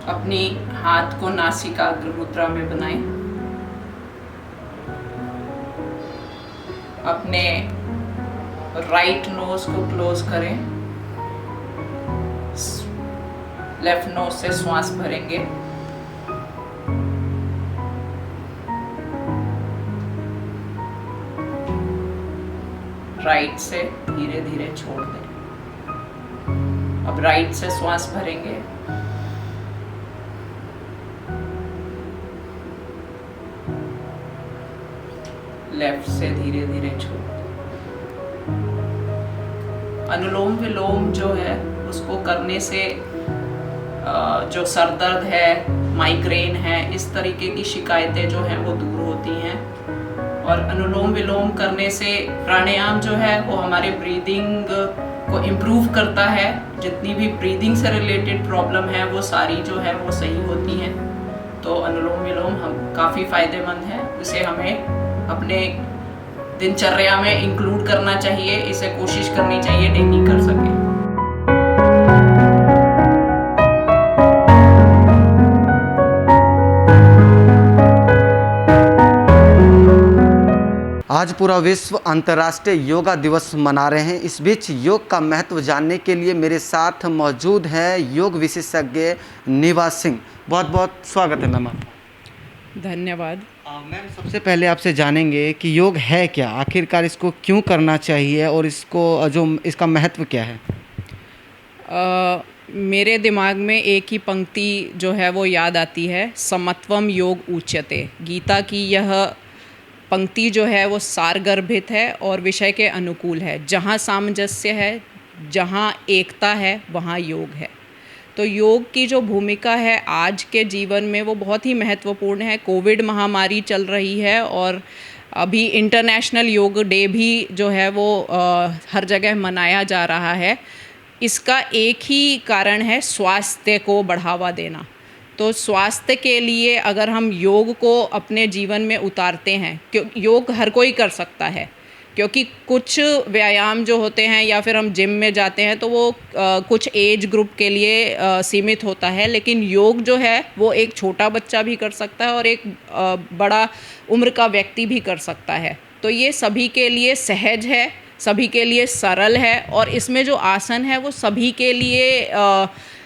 अपनी हाथ को नासिकाग्र मुद्रा में बनाएं। अपने राइट नोज को क्लोज करें। लेफ्ट नोज से श्वास भरेंगे। राइट से धीरे धीरे छोड़ दें। अब राइट से श्वास भरेंगे। लेफ्ट से धीरे धीरे छोड़ दें। अनुलोम विलोम जो है उसको करने से जो सर दर्द है, माइग्रेन है, इस तरीके की शिकायतें जो हैं वो दूर होती हैं। और अनुलोम विलोम करने से प्राणायाम जो है वो हमारे ब्रीदिंग को इम्प्रूव करता है। जितनी भी ब्रीदिंग से रिलेटेड प्रॉब्लम है वो सारी जो है वो सही होती हैं। तो अनुलोम विलोम हम काफ़ी फ़ायदेमंद है। इसे हमें अपने दिनचर्या में इंक्लूड करना चाहिए। इसे कोशिश करनी चाहिए डेली कर सकें। आज पूरा विश्व अंतर्राष्ट्रीय योगा दिवस मना रहे हैं। इस बीच योग का महत्व जानने के लिए मेरे साथ मौजूद है योग विशेषज्ञ निभा सिंह। बहुत बहुत स्वागत है मैम आपका। धन्यवाद। मैम, सबसे पहले आपसे जानेंगे कि योग है क्या, आखिरकार इसको क्यों करना चाहिए और इसका महत्व क्या है। मेरे दिमाग में एक ही पंक्ति जो है वो याद आती है, समत्वम योग उच्यते। गीता की यह पंक्ति जो है वो सारगर्भित है और विषय के अनुकूल है। जहाँ सामंजस्य है, जहाँ एकता है, वहाँ योग है। तो योग की जो भूमिका है आज के जीवन में वो बहुत ही महत्वपूर्ण है। कोविड महामारी चल रही है और अभी इंटरनेशनल योग डे भी जो है वो हर जगह मनाया जा रहा है। इसका एक ही कारण है, स्वास्थ्य को बढ़ावा देना। तो स्वास्थ्य के लिए अगर हम योग को अपने जीवन में उतारते हैं, योग हर कोई कर सकता है, क्योंकि कुछ व्यायाम जो होते हैं या फिर हम जिम में जाते हैं तो वो कुछ एज ग्रुप के लिए सीमित होता है, लेकिन योग जो है वो एक छोटा बच्चा भी कर सकता है और एक बड़ा उम्र का व्यक्ति भी कर सकता है। तो ये सभी के लिए सहज है, सभी के लिए सरल है और इसमें जो आसन है वो सभी के लिए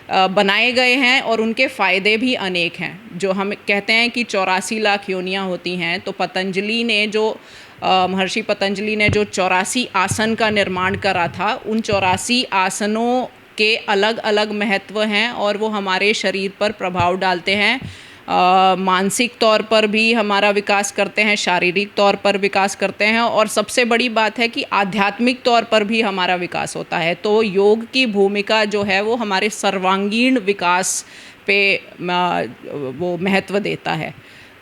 बनाए गए हैं और उनके फ़ायदे भी अनेक हैं। जो हम कहते हैं कि 84 लाख योनियाँ होती हैं, तो पतंजलि ने जो महर्षि पतंजलि ने जो 84 आसन का निर्माण करा था, उन 84 आसनों के अलग अलग महत्व हैं और वो हमारे शरीर पर प्रभाव डालते हैं। मानसिक तौर पर भी हमारा विकास करते हैं, शारीरिक तौर पर विकास करते हैं और सबसे बड़ी बात है कि आध्यात्मिक तौर पर भी हमारा विकास होता है। तो योग की भूमिका जो है वो हमारे सर्वांगीण विकास पे वो महत्व देता है।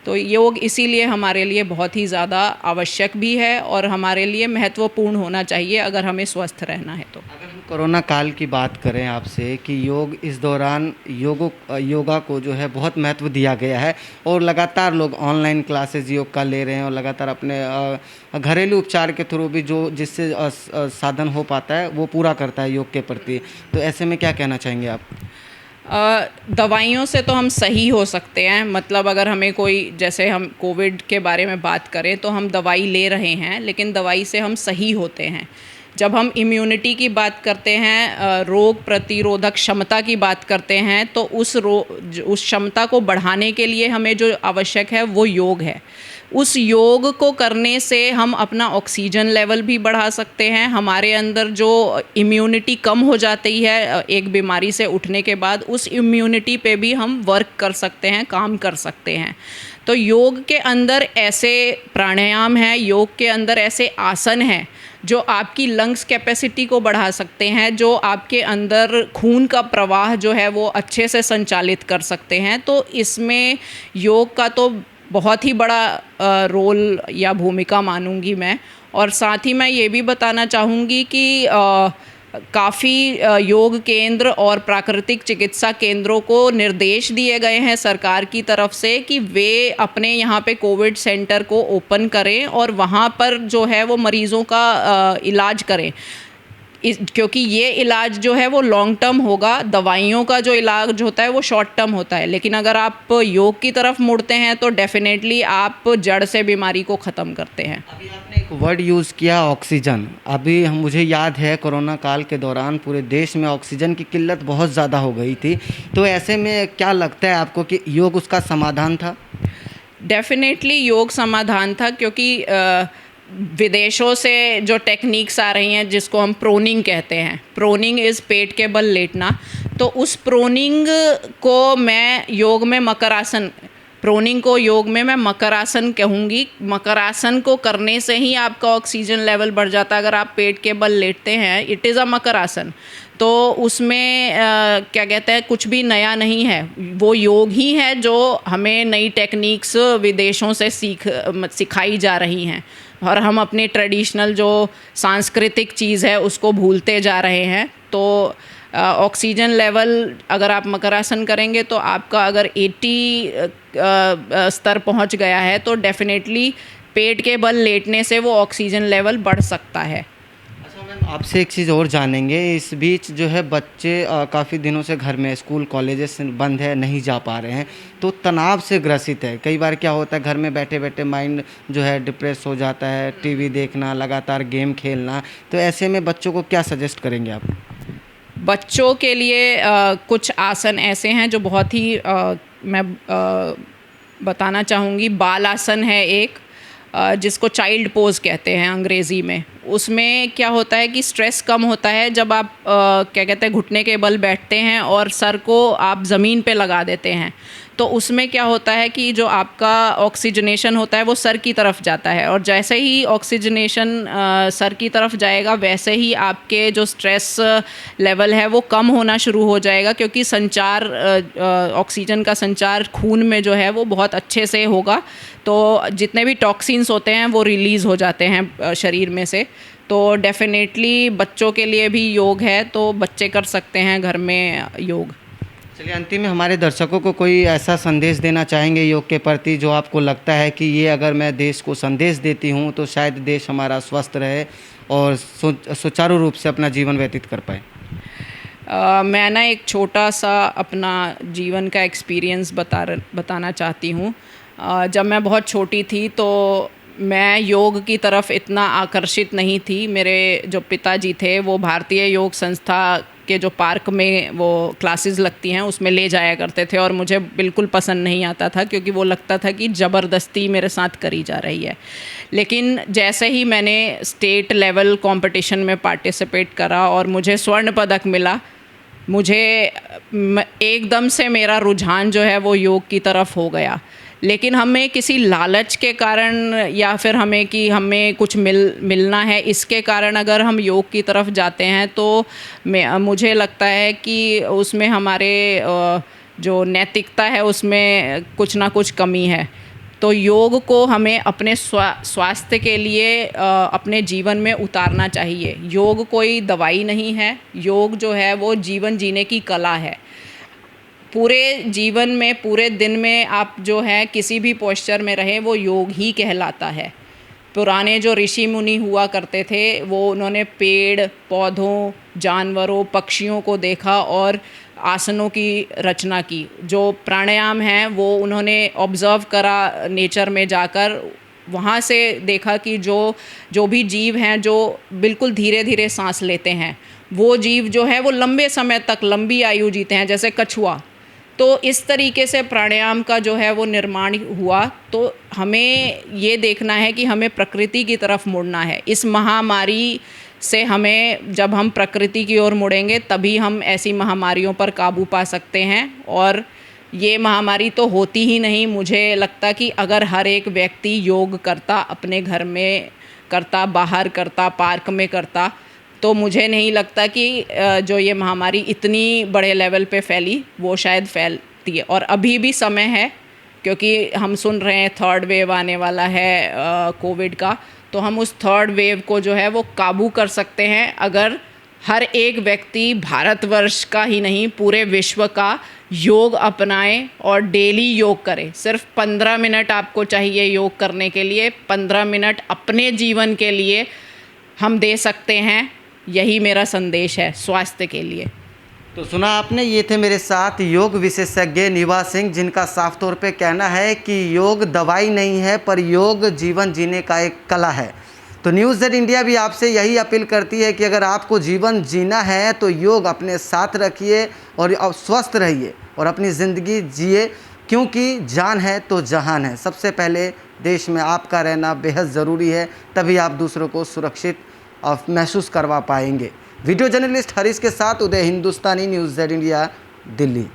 तो योग इसीलिए हमारे लिए बहुत ही ज़्यादा आवश्यक भी है और हमारे लिए महत्वपूर्ण होना चाहिए अगर हमें स्वस्थ रहना है। तो अगर हम कोरोना काल की बात करें आपसे कि योग इस दौरान योगा को जो है बहुत महत्व दिया गया है और लगातार लोग ऑनलाइन क्लासेस योग का ले रहे हैं और लगातार अपने घरेलू उपचार के थ्रू भी जो जिससे साधन हो पाता है वो पूरा करता है योग के प्रति। तो ऐसे में क्या कहना चाहेंगे आप। दवाइयों से तो हम सही हो सकते हैं, मतलब अगर हमें कोई, जैसे हम कोविड के बारे में बात करें तो हम दवाई ले रहे हैं, लेकिन दवाई से हम सही होते हैं। जब हम इम्यूनिटी की बात करते हैं, रोग प्रतिरोधक क्षमता की बात करते हैं, तो उस क्षमता को बढ़ाने के लिए हमें जो आवश्यक है वो योग है। उस योग को करने से हम अपना ऑक्सीजन लेवल भी बढ़ा सकते हैं। हमारे अंदर जो इम्यूनिटी कम हो जाती है एक बीमारी से उठने के बाद, उस इम्यूनिटी पे भी हम वर्क कर सकते हैं, काम कर सकते हैं। तो योग के अंदर ऐसे प्राणायाम हैं, योग के अंदर ऐसे आसन हैं जो आपकी लंग्स कैपेसिटी को बढ़ा सकते हैं, जो आपके अंदर खून का प्रवाह जो है वो अच्छे से संचालित कर सकते हैं। तो इसमें योग का तो बहुत ही बड़ा रोल या भूमिका मानूंगी मैं। और साथ ही मैं ये भी बताना चाहूँगी कि काफ़ी योग केंद्र और प्राकृतिक चिकित्सा केंद्रों को निर्देश दिए गए हैं सरकार की तरफ से कि वे अपने यहाँ पे कोविड सेंटर को ओपन करें और वहाँ पर जो है वो मरीज़ों का इलाज करें। क्योंकि ये इलाज जो है वो लॉन्ग टर्म होगा, दवाइयों का जो इलाज होता है वो शॉर्ट टर्म होता है, लेकिन अगर आप योग की तरफ मुड़ते हैं तो डेफिनेटली आप जड़ से बीमारी को ख़त्म करते हैं। अभी आपने एक वर्ड यूज़ किया ऑक्सीजन। अभी मुझे याद है कोरोना काल के दौरान पूरे देश में ऑक्सीजन की किल्लत बहुत ज़्यादा हो गई थी, तो ऐसे में क्या लगता है आपको कि योग उसका समाधान था? डेफिनेटली योग समाधान था, क्योंकि विदेशों से जो टेक्निक्स आ रही हैं जिसको हम प्रोनिंग कहते हैं, प्रोनिंग इज़ पेट के बल लेटना, तो उस प्रोनिंग को मैं योग में मकरासन, प्रोनिंग को योग में मैं मकरासन कहूँगी। मकरासन को करने से ही आपका ऑक्सीजन लेवल बढ़ जाता है। अगर आप पेट के बल लेटते हैं, इट इज़ अ मकरासन, तो उसमें क्या कहते हैं, कुछ भी नया नहीं है, वो योग ही है जो हमें नई टेक्निक्स विदेशों से सिखाई जा रही हैं, और हम अपने ट्रेडिशनल जो सांस्कृतिक चीज़ है उसको भूलते जा रहे हैं। तो ऑक्सीजन लेवल अगर आप मकरासन करेंगे तो आपका अगर 80 स्तर पहुंच गया है तो डेफिनेटली पेट के बल लेटने से वो ऑक्सीजन लेवल बढ़ सकता है। अच्छा मैम, आपसे एक चीज़ और जानेंगे। इस बीच जो है बच्चे काफ़ी दिनों से घर में, स्कूल कॉलेजेस बंद है, नहीं जा पा रहे हैं, तो तनाव से ग्रसित है। कई बार क्या होता है, घर में बैठे बैठे माइंड जो है डिप्रेस हो जाता है, टीवी देखना, लगातार गेम खेलना, तो ऐसे में बच्चों को क्या सजेस्ट करेंगे आप? बच्चों के लिए कुछ आसन ऐसे हैं जो बहुत ही मैं बताना चाहूँगी। बाल आसन है एक, जिसको चाइल्ड पोज कहते हैं अंग्रेज़ी में। उसमें क्या होता है कि स्ट्रेस कम होता है जब आप क्या कहते हैं, घुटने के बल बैठते हैं और सर को आप ज़मीन पे लगा देते हैं, तो उसमें क्या होता है कि जो आपका ऑक्सीजनेशन होता है वो सर की तरफ जाता है, और जैसे ही ऑक्सीजनेशन सर की तरफ जाएगा वैसे ही आपके जो स्ट्रेस लेवल है वो कम होना शुरू हो जाएगा, क्योंकि संचार ऑक्सीजन का संचार खून में जो है वो बहुत अच्छे से होगा, तो जितने भी टॉक्सिन्स होते हैं वो रिलीज़ हो जाते हैं शरीर में से। तो डेफिनेटली बच्चों के लिए भी योग है, तो बच्चे कर सकते हैं घर में योग। चलिए, अंतिम में हमारे दर्शकों को कोई ऐसा संदेश देना चाहेंगे योग के प्रति जो आपको लगता है कि ये अगर मैं देश को संदेश देती हूँ तो शायद देश हमारा स्वस्थ रहे और सुचारू रूप से अपना जीवन व्यतीत कर पाए? मैं ना एक छोटा सा अपना जीवन का एक्सपीरियंस बताना चाहती हूँ। जब मैं बहुत छोटी थी तो मैं योग की तरफ इतना आकर्षित नहीं थी। मेरे जो पिताजी थे वो भारतीय योग संस्था के जो पार्क में वो क्लासेस लगती हैं उसमें ले जाया करते थे, और मुझे बिल्कुल पसंद नहीं आता था, क्योंकि वो लगता था कि ज़बरदस्ती मेरे साथ करी जा रही है। लेकिन जैसे ही मैंने स्टेट लेवल कंपटीशन में पार्टिसिपेट करा और मुझे स्वर्ण पदक मिला, मुझे एकदम से मेरा रुझान जो है वो योग की तरफ हो गया। लेकिन हमें किसी लालच के कारण या फिर हमें कि हमें कुछ मिलना है इसके कारण अगर हम योग की तरफ जाते हैं तो मुझे लगता है कि उसमें हमारे जो नैतिकता है उसमें कुछ ना कुछ कमी है। तो योग को हमें अपने स्वास्थ्य के लिए अपने जीवन में उतारना चाहिए। योग कोई दवाई नहीं है, योग जो है वो जीवन जीने की कला है। पूरे जीवन में, पूरे दिन में आप जो है किसी भी पोस्चर में रहें वो योग ही कहलाता है। पुराने जो ऋषि मुनि हुआ करते थे वो उन्होंने पेड़ पौधों, जानवरों, पक्षियों को देखा और आसनों की रचना की। जो प्राणायाम हैं वो उन्होंने ऑब्ज़र्व करा नेचर में जाकर, वहाँ से देखा कि जो भी जीव हैं जो बिल्कुल धीरे धीरे सांस लेते हैं वो जीव जो है वो लंबे समय तक लंबी आयु जीते हैं, जैसे कछुआ। तो इस तरीके से प्राणायाम का जो है वो निर्माण हुआ। तो हमें ये देखना है कि हमें प्रकृति की तरफ मुड़ना है। इस महामारी से हमें, जब हम प्रकृति की ओर मुड़ेंगे तभी हम ऐसी महामारियों पर काबू पा सकते हैं। और ये महामारी तो होती ही नहीं, मुझे लगता कि अगर हर एक व्यक्ति योग करता, अपने घर में करता, बाहर करता, पार्क में करता, तो मुझे नहीं लगता कि जो ये महामारी इतनी बड़े लेवल पे फैली, वो शायद फैलती है। और अभी भी समय है, क्योंकि हम सुन रहे हैं थर्ड वेव आने वाला है कोविड का, तो हम उस थर्ड वेव को जो है वो काबू कर सकते हैं अगर हर एक व्यक्ति, भारतवर्ष का ही नहीं पूरे विश्व का, योग अपनाए और डेली योग करे। सिर्फ 15 मिनट आपको चाहिए योग करने के लिए। 15 मिनट अपने जीवन के लिए हम दे सकते हैं। यही मेरा संदेश है स्वास्थ्य के लिए। तो सुना आपने, ये थे मेरे साथ योग विशेषज्ञ निभा सिंह, जिनका साफ तौर पे कहना है कि योग दवाई नहीं है पर योग जीवन जीने का एक कला है। तो न्यूज़ जेड इंडिया भी आपसे यही अपील करती है कि अगर आपको जीवन जीना है तो योग अपने साथ रखिए और स्वस्थ रहिए और अपनी ज़िंदगी जिए, क्योंकि जान है तो जहान है। सबसे पहले देश में आपका रहना बेहद ज़रूरी है, तभी आप दूसरों को सुरक्षित महसूस करवा पाएंगे। वीडियो जर्नलिस्ट हरीश के साथ उदय, हिंदुस्तानी न्यूज़ जेड इंडिया, दिल्ली।